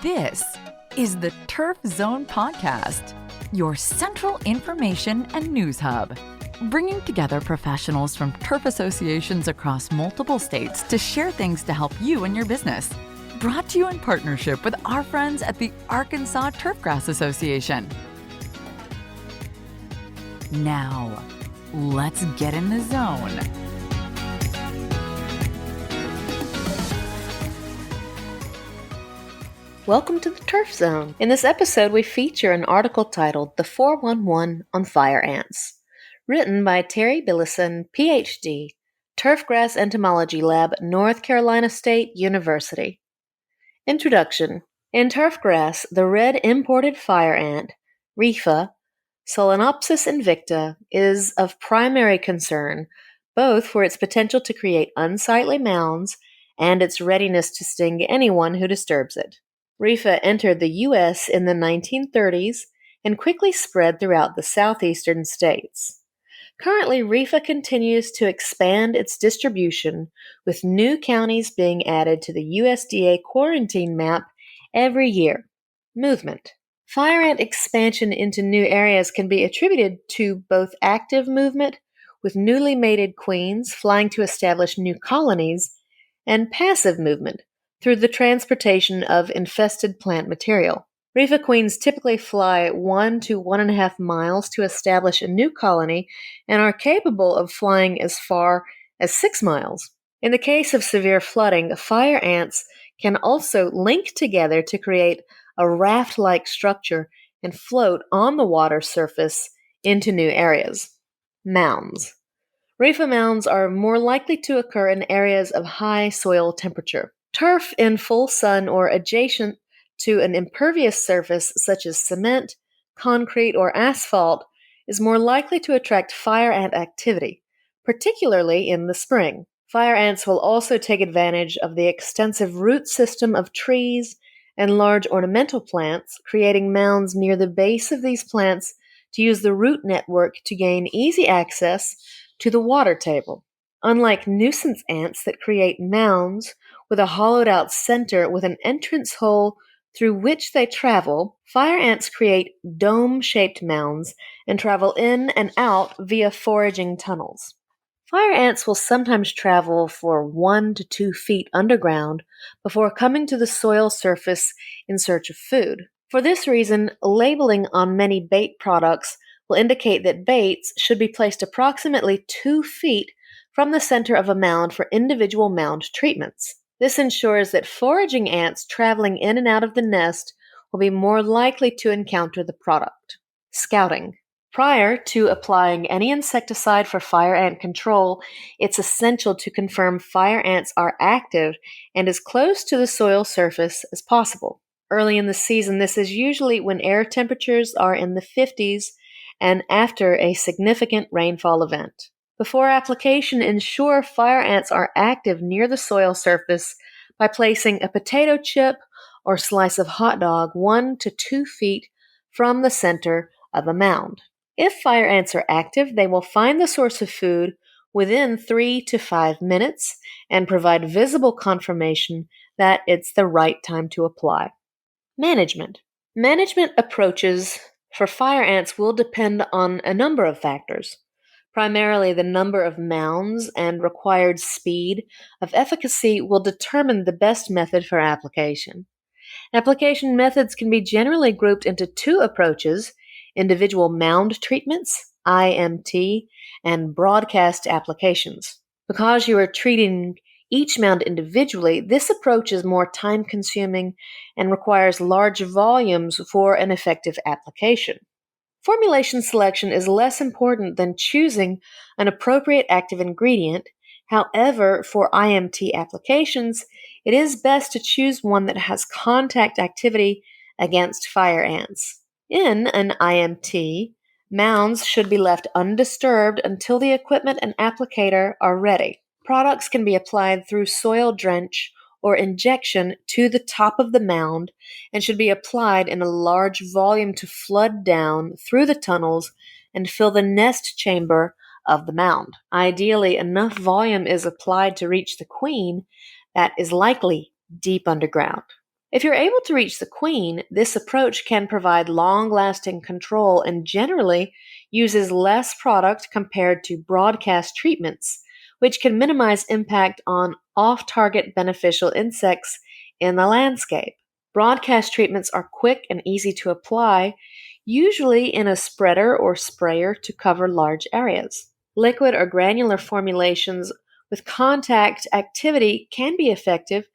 This is the Turf Zone Podcast, your central information and news hub, bringing together professionals from turf associations across multiple states to share things to help you and your business. Brought to you in partnership with our friends at the Arkansas Turfgrass Association. Now, let's get in the zone. Welcome to the Turf Zone. In this episode, we feature an article titled The 411 on Fire Ants, written by Terri Billeisen, Ph.D., Turfgrass Entomology Lab, North Carolina State University. Introduction. In turfgrass, the red imported fire ant, RIFA, Solenopsis invicta, is of primary concern, both for its potential to create unsightly mounds and its readiness to sting anyone who disturbs it. RIFA entered the U.S. in the 1930s and quickly spread throughout the southeastern states. Currently, RIFA continues to expand its distribution, with new counties being added to the USDA quarantine map every year. Movement. Fire ant expansion into new areas can be attributed to both active movement, with newly mated queens flying to establish new colonies, and passive movement, through the transportation of infested plant material. RIFA queens typically fly 1 to 1.5 miles to establish a new colony and are capable of flying as far as 6 miles. In the case of severe flooding, fire ants can also link together to create a raft-like structure and float on the water surface into new areas. Mounds. RIFA mounds are more likely to occur in areas of high soil temperature. Turf in full sun or adjacent to an impervious surface such as cement, concrete, or asphalt is more likely to attract fire ant activity, particularly in the spring. Fire ants will also take advantage of the extensive root system of trees and large ornamental plants, creating mounds near the base of these plants to use the root network to gain easy access to the water table. Unlike nuisance ants that create mounds with a hollowed-out center with an entrance hole through which they travel, fire ants create dome-shaped mounds and travel in and out via foraging tunnels. Fire ants will sometimes travel for 1 to 2 feet underground before coming to the soil surface in search of food. For this reason, labeling on many bait products will indicate that baits should be placed approximately 2 feet from the center of a mound for individual mound treatments. This ensures that foraging ants traveling in and out of the nest will be more likely to encounter the product. Scouting. Prior to applying any insecticide for fire ant control, it's essential to confirm fire ants are active and as close to the soil surface as possible. Early in the season, this is usually when air temperatures are in the 50s and after a significant rainfall event. Before application, ensure fire ants are active near the soil surface by placing a potato chip or slice of hot dog 1 to 2 feet from the center of a mound. If fire ants are active, they will find the source of food within 3 to 5 minutes and provide visible confirmation that it's the right time to apply. Management. Management approaches for fire ants will depend on a number of factors. Primarily, the number of mounds and required speed of efficacy will determine the best method for application. Application methods can be generally grouped into 2 approaches: individual mound treatments, IMT, and broadcast applications. Because you are treating each mound individually, this approach is more time-consuming and requires large volumes for an effective application. Formulation selection is less important than choosing an appropriate active ingredient. However, for IMT applications, it is best to choose one that has contact activity against fire ants. In an IMT, mounds should be left undisturbed until the equipment and applicator are ready. Products can be applied through soil drench or injection to the top of the mound and should be applied in a large volume to flood down through the tunnels and fill the nest chamber of the mound. Ideally, enough volume is applied to reach the queen that is likely deep underground. If you're able to reach the queen, this approach can provide long-lasting control and generally uses less product compared to broadcast treatments, which can minimize impact on off-target beneficial insects in the landscape. Broadcast treatments are quick and easy to apply, usually in a spreader or sprayer to cover large areas. Liquid or granular formulations with contact activity can be effective.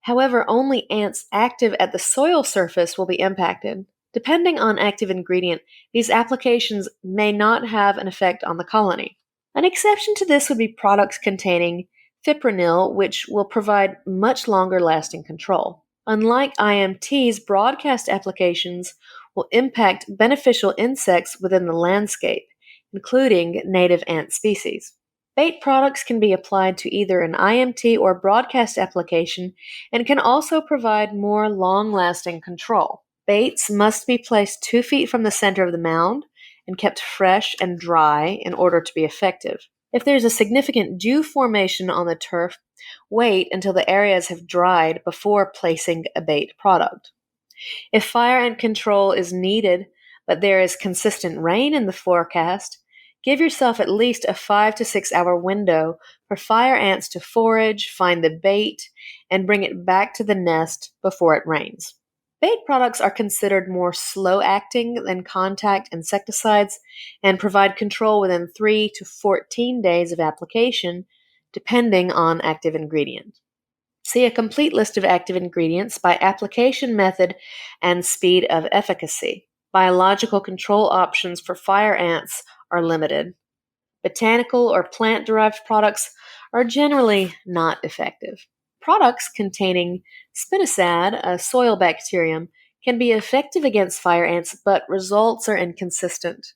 However, only ants active at the soil surface will be impacted. Depending on active ingredient, these applications may not have an effect on the colony. An exception to this would be products containing fipronil, which will provide much longer lasting control. Unlike IMTs, broadcast applications will impact beneficial insects within the landscape, including native ant species. Bait products can be applied to either an IMT or broadcast application and can also provide more long-lasting control. Baits must be placed 2 feet from the center of the mound and kept fresh and dry in order to be effective. If there's a significant dew formation on the turf, wait until the areas have dried before placing a bait product. If fire ant control is needed, but there is consistent rain in the forecast, give yourself at least a 5 to 6 hour window for fire ants to forage, find the bait, and bring it back to the nest before it rains. Bait products are considered more slow-acting than contact insecticides and provide control within 3 to 14 days of application, depending on active ingredient. See a complete list of active ingredients by application method and speed of efficacy. Biological control options for fire ants are limited. Botanical or plant-derived products are generally not effective. Products containing spinosad, a soil bacterium, can be effective against fire ants, but results are inconsistent.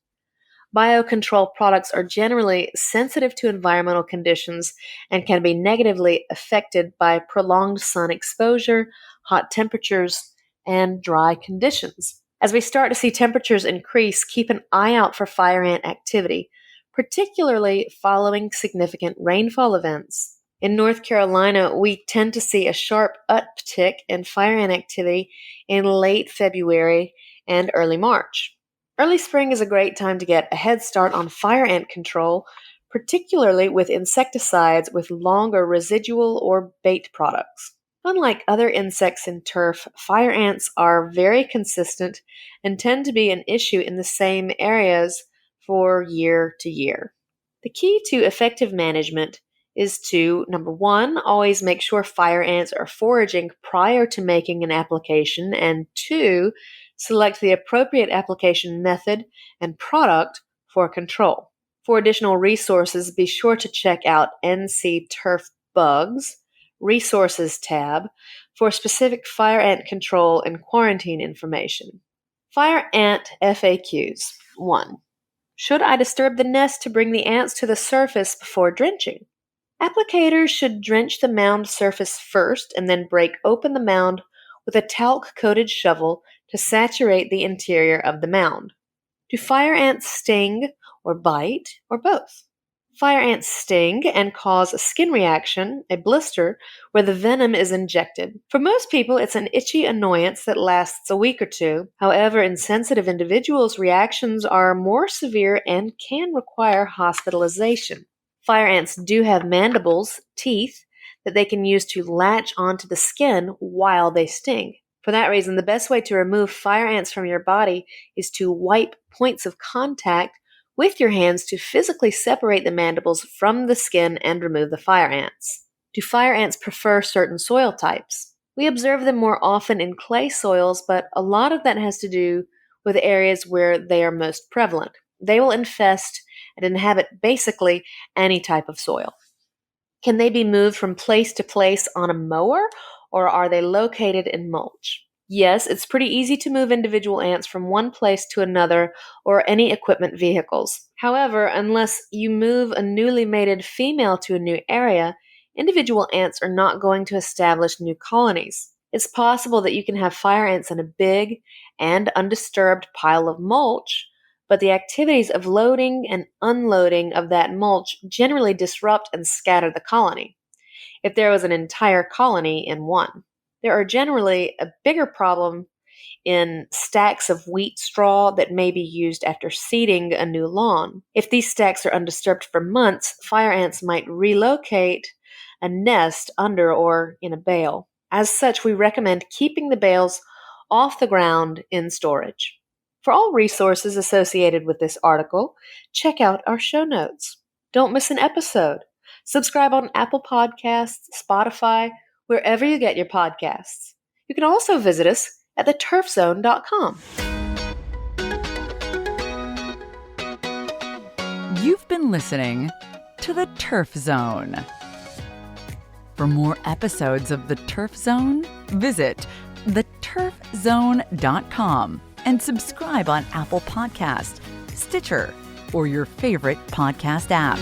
Biocontrol products are generally sensitive to environmental conditions and can be negatively affected by prolonged sun exposure, hot temperatures, and dry conditions. As we start to see temperatures increase, keep an eye out for fire ant activity, particularly following significant rainfall events. In North Carolina, we tend to see a sharp uptick in fire ant activity in late February and early March. Early spring is a great time to get a head start on fire ant control, particularly with insecticides with longer residual or bait products. Unlike other insects in turf, fire ants are very consistent and tend to be an issue in the same areas for year to year. The key to effective management is to, number one, always make sure fire ants are foraging prior to making an application, and two, select the appropriate application method and product for control. For additional resources, be sure to check out NC Turf Bugs Resources tab for specific fire ant control and quarantine information. Fire ant FAQs. 1. Should I disturb the nest to bring the ants to the surface before drenching? Applicators should drench the mound surface first and then break open the mound with a talc-coated shovel to saturate the interior of the mound. Do fire ants sting or bite, or both? Fire ants sting and cause a skin reaction, a blister, where the venom is injected. For most people, it's an itchy annoyance that lasts a week or two. However, in sensitive individuals, reactions are more severe and can require hospitalization. Fire ants do have mandibles, teeth, that they can use to latch onto the skin while they sting. For that reason, the best way to remove fire ants from your body is to wipe points of contact with your hands to physically separate the mandibles from the skin and remove the fire ants. Do fire ants prefer certain soil types? We observe them more often in clay soils, but a lot of that has to do with areas where they are most prevalent. They will infest and inhabit basically any type of soil. Can they be moved from place to place on a mower, or are they located in mulch? Yes, it's pretty easy to move individual ants from one place to another or any equipment vehicles. However, unless you move a newly mated female to a new area, individual ants are not going to establish new colonies. It's possible that you can have fire ants in a big and undisturbed pile of mulch, but the activities of loading and unloading of that mulch generally disrupt and scatter the colony, if there was an entire colony in one. There are generally a bigger problem in stacks of wheat straw that may be used after seeding a new lawn. If these stacks are undisturbed for months, fire ants might relocate a nest under or in a bale. As such, we recommend keeping the bales off the ground in storage. For all resources associated with this article, check out our show notes. Don't miss an episode. Subscribe on Apple Podcasts, Spotify, wherever you get your podcasts. You can also visit us at theturfzone.com. You've been listening to The Turf Zone. For more episodes of The Turf Zone, visit theturfzone.com and subscribe on Apple Podcast, Stitcher, or your favorite podcast app.